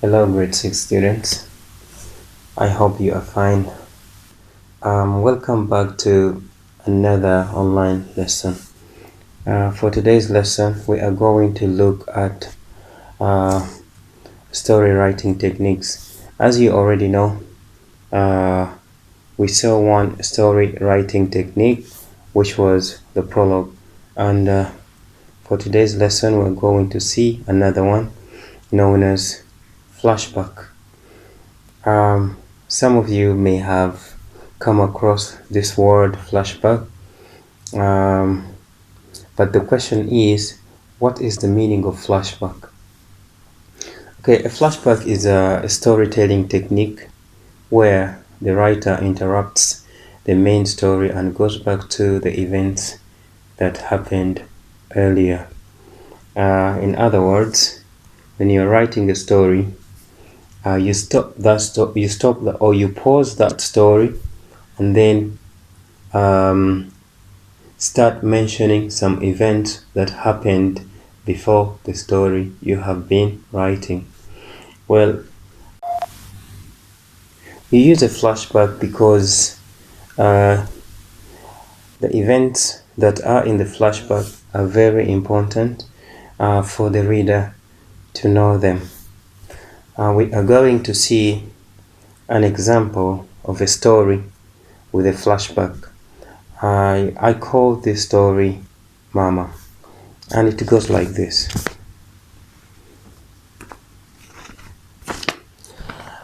Hello, grade 6 students. I hope you are fine. Welcome back to another online lesson. For today's lesson, we are going to look at story writing techniques. As you already know, we saw one story writing technique, which was the prologue. And for today's lesson, we're going to see another one known as flashback. Some of you may have come across this word flashback, but the question is, what is the meaning of flashback? Okay, a flashback is a storytelling technique where the writer interrupts the main story and goes back to the events that happened earlier. In other words, when you're writing a story, you pause that story and then start mentioning some events that happened before the story you have been writing. Well, you use a flashback because the events that are in the flashback are very important for the reader to know them. We are going to see an example of a story with a flashback. I call this story Mama, and it goes like this.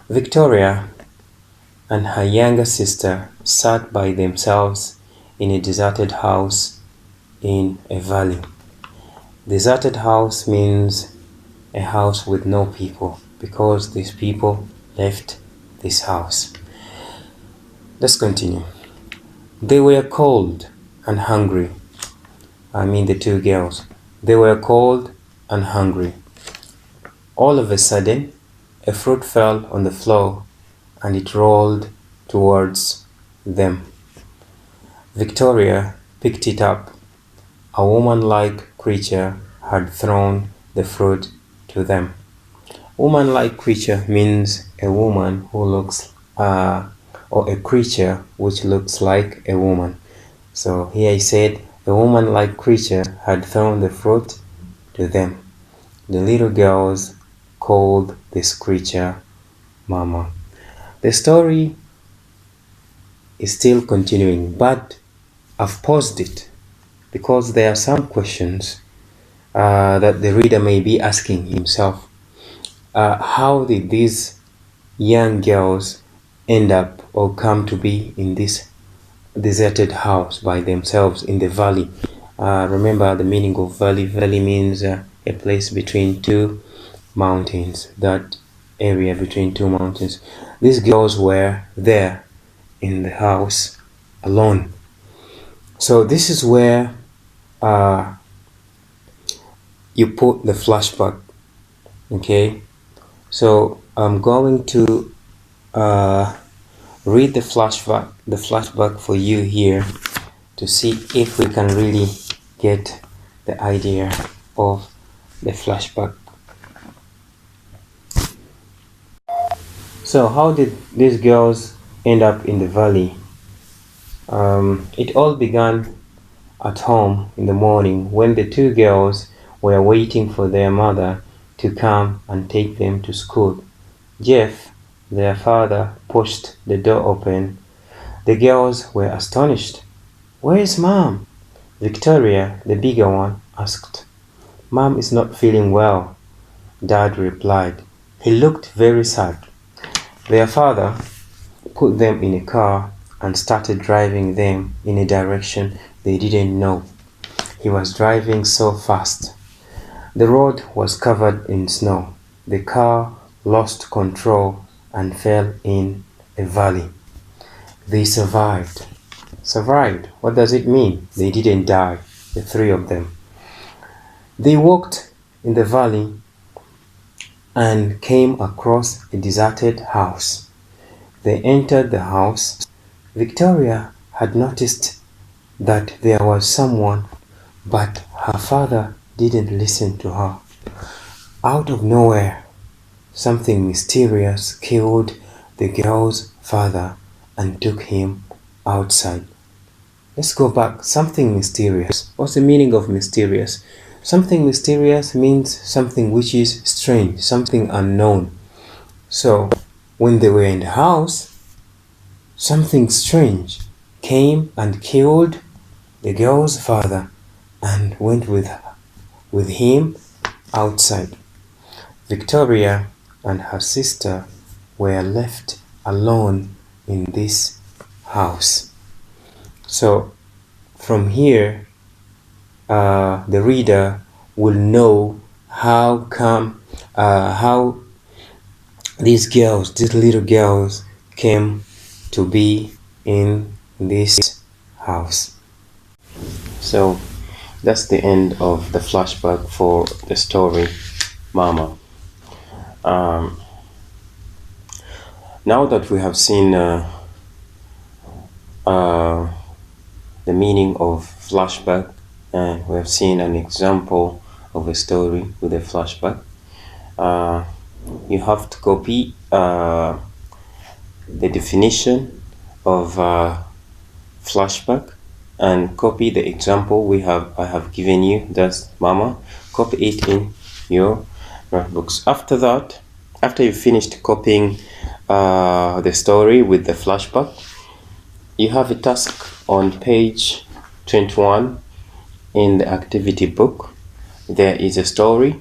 Victoria and her younger sister sat by themselves in a deserted house in a valley. Deserted house means a house with no people, because these people left this house. Let's continue. They were cold and hungry. The two girls. They were cold and hungry. All of a sudden, a fruit fell on the floor and it rolled towards them. Victoria picked it up. A woman-like creature had thrown the fruit to them. Woman-like creature means a woman who looks, or a creature which looks like a woman. So here I said, a woman-like creature had thrown the fruit to them. The little girls called this creature Mama. The story is still continuing, but I've paused it because there are some questions that the reader may be asking himself. How did these young girls end up or come to be in this deserted house by themselves in the valley? Remember the meaning of valley. Valley means a place between two mountains, that area between two mountains. These girls were there in the house alone. So this is where you put the flashback. Okay, so I'm going to read the flashback for you here to see if we can really get the idea of the flashback. So how did these girls end up in the valley? It all began at home in the morning when the two girls were waiting for their mother to come and take them to school. Jeff, their father, pushed the door open. The girls were astonished. "Where is Mom?" Victoria, the bigger one, asked. "Mom is not feeling well," Dad replied. He looked very sad. Their father put them in a car and started driving them in a direction they didn't know. He was driving so fast. The road was covered in snow. The car lost control and fell in a valley. They survived. Survived? What does it mean? They didn't die, the three of them. They walked in the valley and came across a deserted house. They entered the house. Victoria had noticed that there was someone, but her father didn't listen to her. Out of nowhere, something mysterious killed the girl's father and took him outside. Let's go back. Something mysterious. What's the meaning of mysterious? Something mysterious means something which is strange, something unknown. So, when they were in the house, something strange came and killed the girl's father and went with him outside. Victoria and her sister were left alone in this house. So from here, the reader will know how these little girls, came to be in this house. So that's the end of the flashback for the story, Mama. Now that we have seen the meaning of flashback, and we have seen an example of a story with a flashback, you have to copy the definition of flashback and copy the example I have given you. That's Mama. Copy it in your notebooks. After that, after you finished copying the story with the flashback, you have a task on page 21 in the activity book. There is a story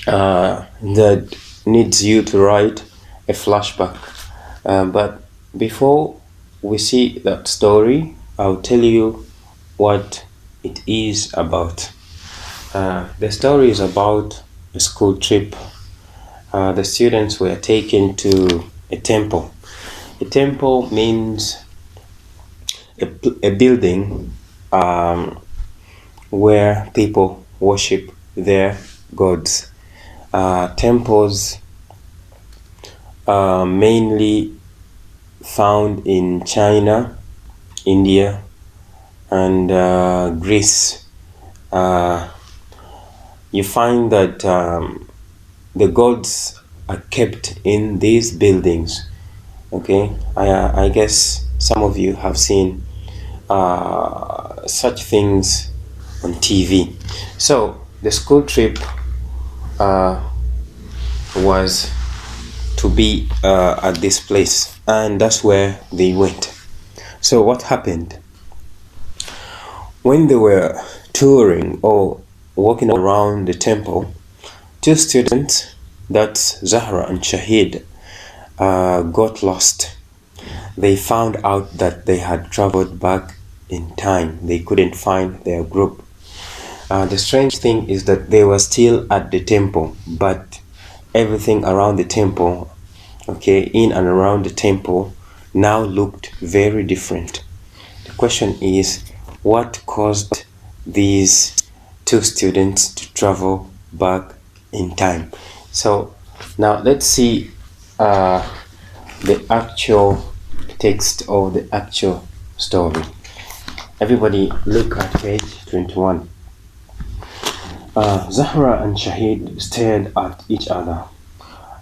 that needs you to write a flashback. But before we see that story, I'll tell you what it is about. The story is about a school trip. The students were taken to a temple. A temple means a building where people worship their gods. Temples are mainly found in China, India, and Greece. You find that the gods are kept in these buildings. Okay, I guess some of you have seen such things on TV. So the school trip was to be at this place, and that's where they went. So what happened? When they were touring or walking around the temple, two students, that's Zahra and Shahid, got lost. They found out that they had traveled back in time. They couldn't find their group. The strange thing is that they were still at the temple, but everything around the temple, okay, in and around the temple, now looked very different. The question is, what caused these two students to travel back in time? So now let's see the actual text or the actual story. Everybody look at page 21. Zahra and Shahid stared at each other.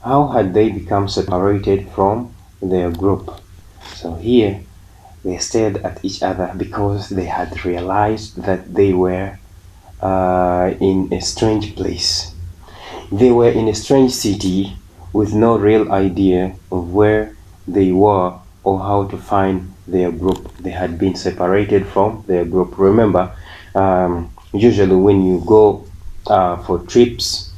How had they become separated from their group? So here they stared at each other because they had realized that they were in a strange place. They were in a strange city with no real idea of where they were or how to find their group. They had been separated from their group. Remember, usually when you go for trips,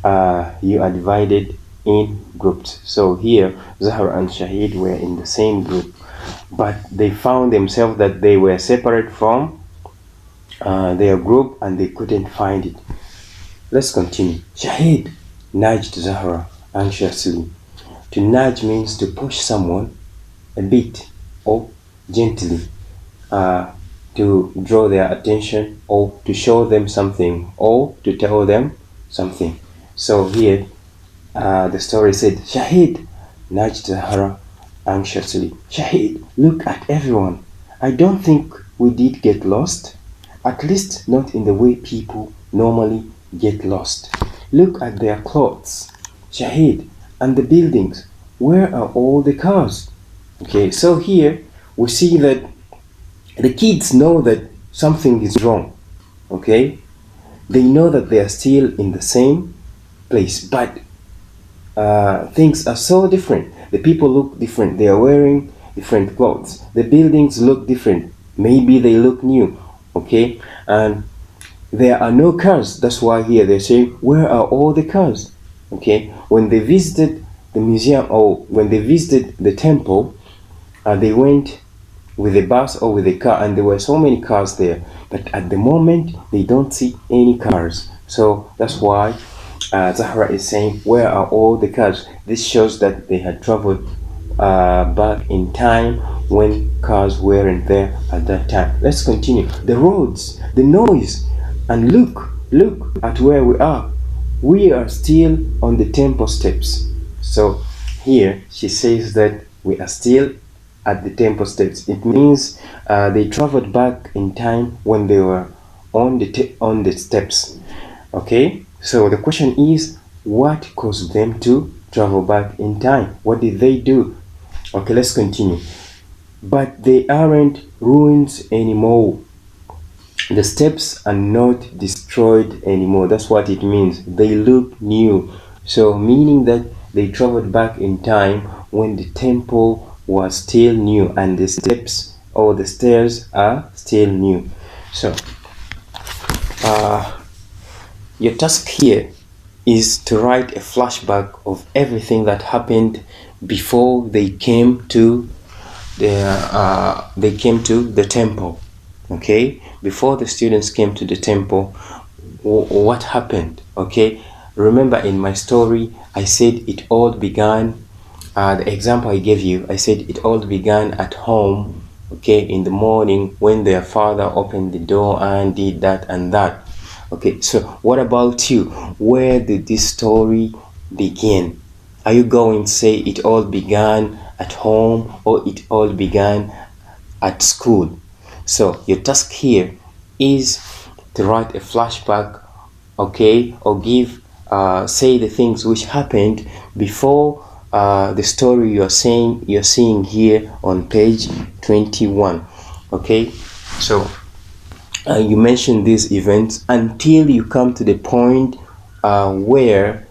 you are divided in groups. So here, Zahra and Shahid were in the same group, but they found themselves that they were separate from their group and they couldn't find it. Let's continue. Shahid nudged Zahra anxiously. To nudge means to push someone a bit or gently, to draw their attention or to show them something or to tell them something. So here the story said, Shahid nudged Zahra anxiously. Shahid, look at everyone. I don't think we did get lost. At least not in the way people normally get lost. Look at their clothes. Shahid, and the buildings, where are all the cars? Okay, so here we see that the kids know that something is wrong. Okay, they know that they are still in the same place, but things are so different. The people look different. They are wearing different clothes. The buildings look different. Maybe they look new. Okay, and there are no cars. That's why here they're saying, where are all the cars? Okay, when they visited the museum or when they visited the temple, they went with a bus or with a car, and there were so many cars there. But at the moment, they don't see any cars. So that's why Zahra is saying, where are all the cars? This shows that they had traveled back in time when cars weren't there at that time. Let's continue. The roads, the noise, and look at where we are. We are still on the temple steps. So here she says that we are still at the temple steps. It means they traveled back in time when they were on the steps. Okay, so the question is, what caused them to travel back in time? What did they do? Okay, let's continue. But they aren't ruins anymore. The steps are not destroyed anymore. That's what it means. They look new. So meaning that they traveled back in time when the temple was still new and the steps or the stairs are still new. So your task here is to write a flashback of everything that happened before they came to the temple. Okay, before the students came to the temple, what happened? Okay, remember in my story I said it all began, the example I gave you, I said it all began at home. Okay, in the morning when their father opened the door and did that and that. Okay, so what about you? Where did this story begin? Are you going to say it all began at home or it all began at school? So your task here is to write a flashback, okay, or give say the things which happened before the story you're seeing here on page 21. Okay, so you mention these events until you come to the point where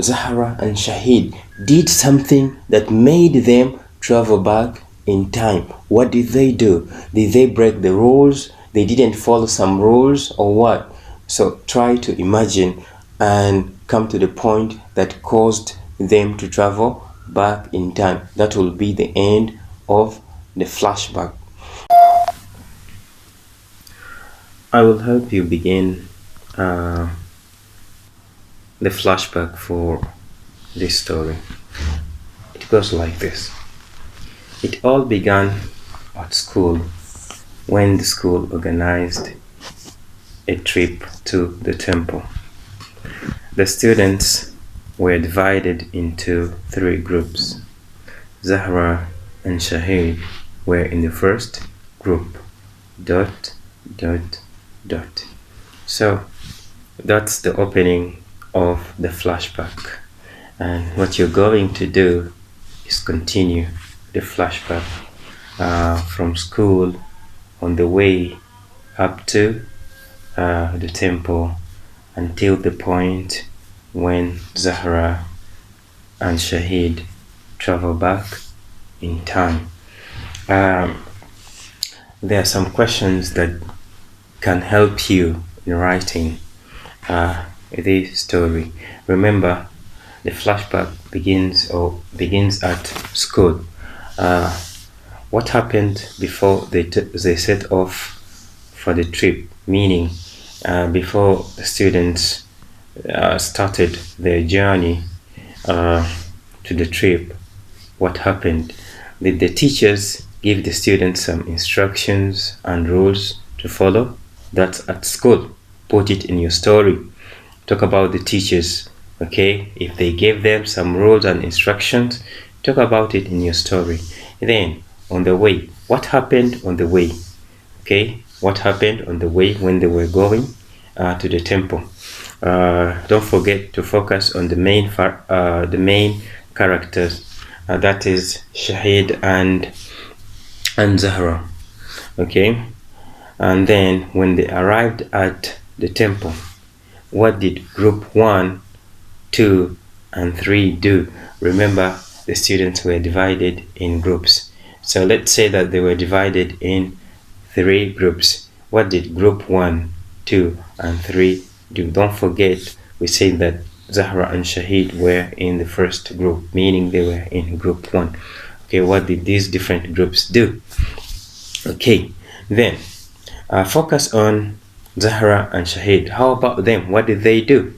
Zahra and Shahid did something that made them travel back in time. What did they do? Did they break the rules? They didn't follow some rules or what? So try to imagine and come to the point that caused them to travel back in time. That will be the end of the flashback. I will help you begin the flashback for this story. It goes like this. It all began at school when the school organized a trip to the temple. The students were divided into 3 groups. Zahra and Shahid were in the first group. ... So that's the opening of the flashback, and what you're going to do is continue the flashback from school on the way up to the temple until the point when Zahra and Shahid travel back in time. There are some questions that can help you in writing this story. Remember, the flashback begins at school. What happened before they set off for the trip? Meaning, before the students started their journey to the trip, what happened? Did the teachers give the students some instructions and rules to follow? That's at school. Put it in your story. Talk about the teachers, okay? If they gave them some rules and instructions, talk about it in your story. Then, on the way, what happened on the way? Okay? What happened on the way when they were going to the temple? Don't forget to focus on the main characters. That is Shahid and Zahra. Okay, and then when they arrived at the temple, what did group 1, 2, and 3 do? Remember, the students were divided in groups. So let's say that they were divided in 3 groups. What did group 1, 2, and 3 do? Don't forget, we said that Zahra and Shahid were in the first group, meaning they were in group 1. Okay, what did these different groups do? Okay, then focus on Zahra and Shahid. How about them? What did they do?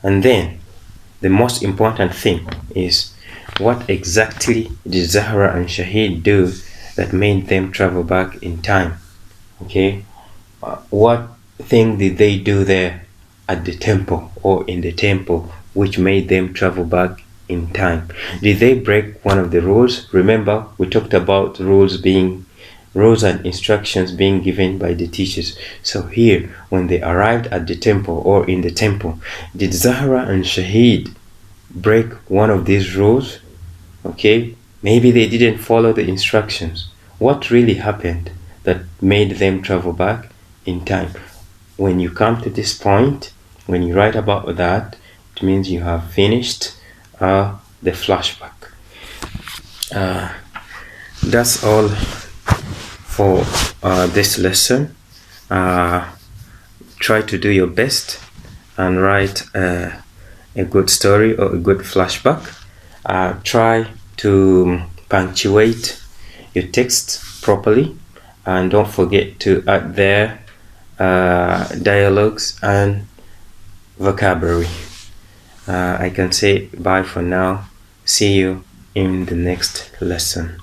And then the most important thing is, what exactly did Zahra and Shahid do that made them travel back in time? Okay, what thing did they do there at the temple or in the temple which made them travel back in time? Did they break one of the rules? Remember, we talked about rules and instructions being given by the teachers. So here, when they arrived at the temple or in the temple, did Zahra and Shahid break one of these rules? Okay, maybe they didn't follow the instructions. What really happened that made them travel back in time? When you come to this point, when you write about that, it means you have finished the flashback. That's all for this lesson. Try to do your best and write a good story or a good flashback. Try to punctuate your text properly, and don't forget to add their dialogues and vocabulary. I can say bye for now. See you in the next lesson.